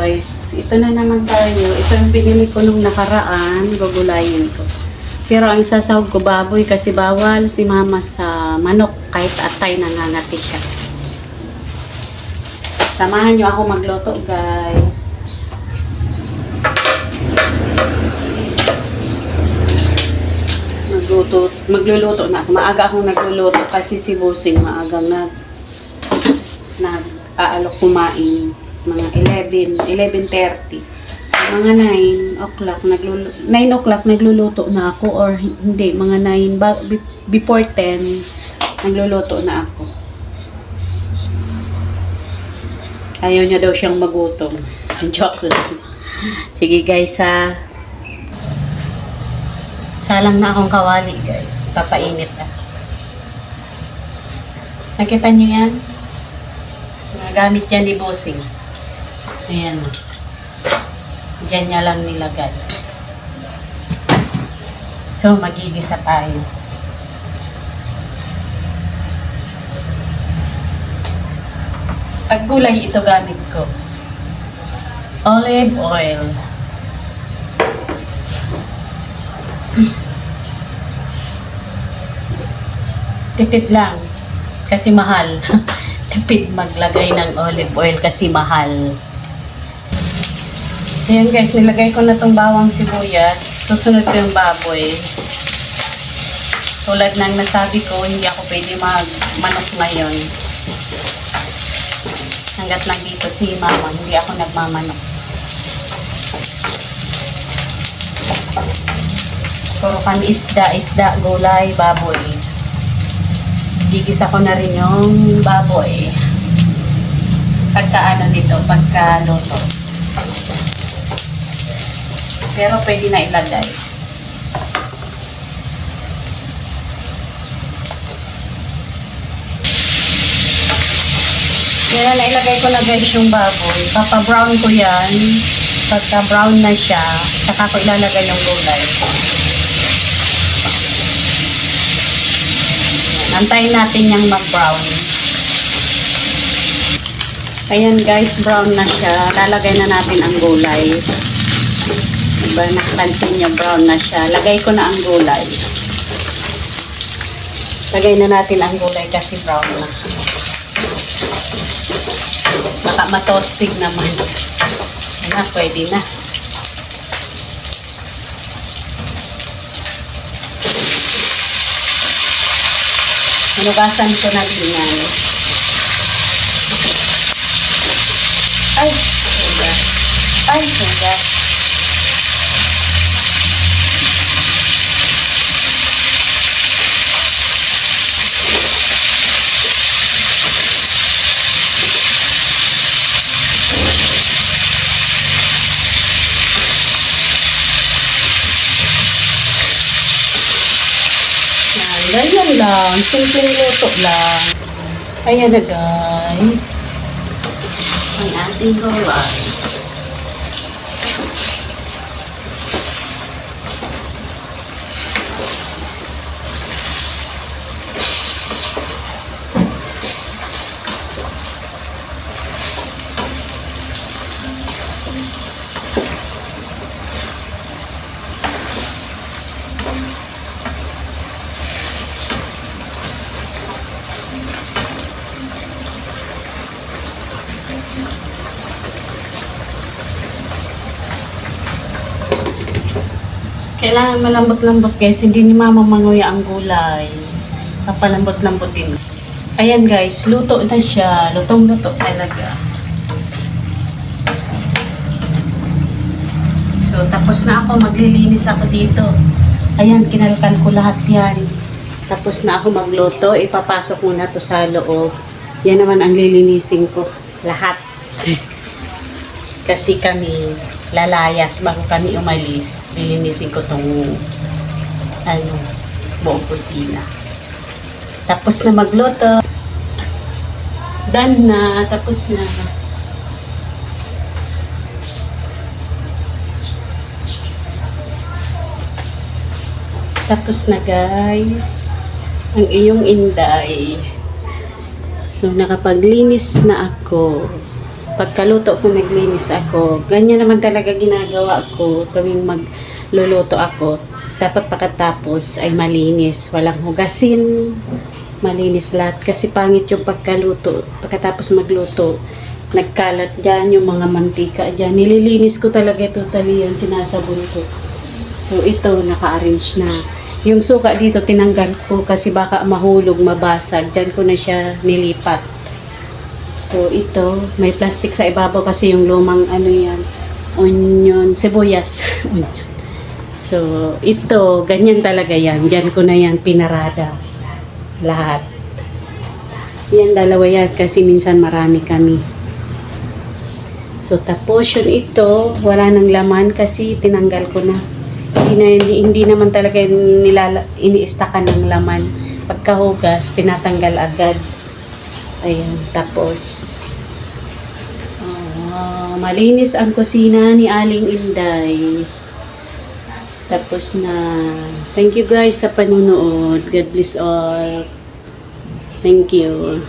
guys, ito na naman tayo. Ito yung pinili ko nung nakaraan, gugulayin ko. Pero ang sasahog ko baboy kasi bawal si mama sa manok kahit atay nangangati siya. Samahan nyo ako magluto guys. Magluluto na ako. Maaga akong nagluluto kasi si Busing maagang nag-aalok kumain. Mga 11:30. Mga 9 o'clock nagluluto na ako or hindi, mga 9 before 10 nagluluto na ako. Ayaw niya daw siyang magutom. Joke lang. Sige guys ha. Salang na akong kawali guys. Papainit na. Nakita niyo yan? Mga gamit yan ni Bossing. Ayan. Diyan niya lang nilagay. So, magigisa tayo. Paggulay ito gamit ko. Olive oil. Tipid lang. Kasi mahal. Tipid maglagay ng olive oil kasi mahal. Ayan guys, nilagay ko na tong bawang sibuyas. Susunod ko yung baboy. Tulad ng nasabi ko, hindi ako pwede magmanok ngayon. Hanggat nandito si mama, hindi ako nagmamanok. Puro kami isda, gulay, baboy. Gigisa ko na rin yung baboy. Pagka luto. Pero pwede na ilagay. Kaya nailagay ko na guys yung baboy. Papa-brown ko yan. Pagka brown na siya, saka ko ilalagay yung gulay. Antayin natin yung mag-brown. Ayan guys, brown na siya. Lalagay na natin ang gulay. Diba, nakapansin nyo, brown na siya. Lagay ko na ang gulay. Lagay na natin ang gulay kasi brown na. Baka matostig naman. Ayan, pwede na. Hinugasan ko na din yan. Ay, suga. Ay, suga. Ganyan lang. Simpleng luto lang. Ayan na guys. Ang ating gulay. Kailangan malambot-lambot guys, hindi ni mama manguya ang gulay. Papalambot-lambot din. Ayan guys, luto na siya. Lutong-luto talaga. So, tapos na ako. Maglilinis ako dito. Ayan, kinalkan ko lahat yan. Tapos na ako magluto. Ipapasok muna to sa loob. Yan naman ang lilinisin ko. Lahat. Kasi kami lalayas bago kami umalis. Lilinisin ko tong buong kusina. Tapos na magluto. Done na. Tapos na. Tapos na guys. Ang iyong inday. So nakapaglinis na ako. pagkaluto ko naglinis ako. Ganyan naman talaga ginagawa ko tuwing magluluto ako. Dapat pagkatapos ay malinis, walang hugasin, malinis lahat. Kasi pangit yung pagkaluto, pagkatapos magluto, nagkalat dyan yung mga mantika dyan. Nililinis ko talaga totally yan, sinasabon ko. So ito, naka-arrange na. Yung suka dito, tinanggal ko kasi baka mahulog, mabasag. Dyan ko na siya nilipat. So ito, may plastic sa ibabaw kasi yung lumang ano yan, onion, sibuyas. So ito, ganyan talaga yan. Dyan ko na yan pinarada. Lahat. Yan, dalawa yan kasi minsan marami kami. So tapos yun ito, wala nang laman kasi tinanggal ko na. Hindi naman talaga iniistakan ng laman. Pagkahugas, tinatanggal agad. Ayan, tapos malinis ang kusina ni Aling Inday. Tapos na. Thank you guys sa panunood. God bless all. Thank you.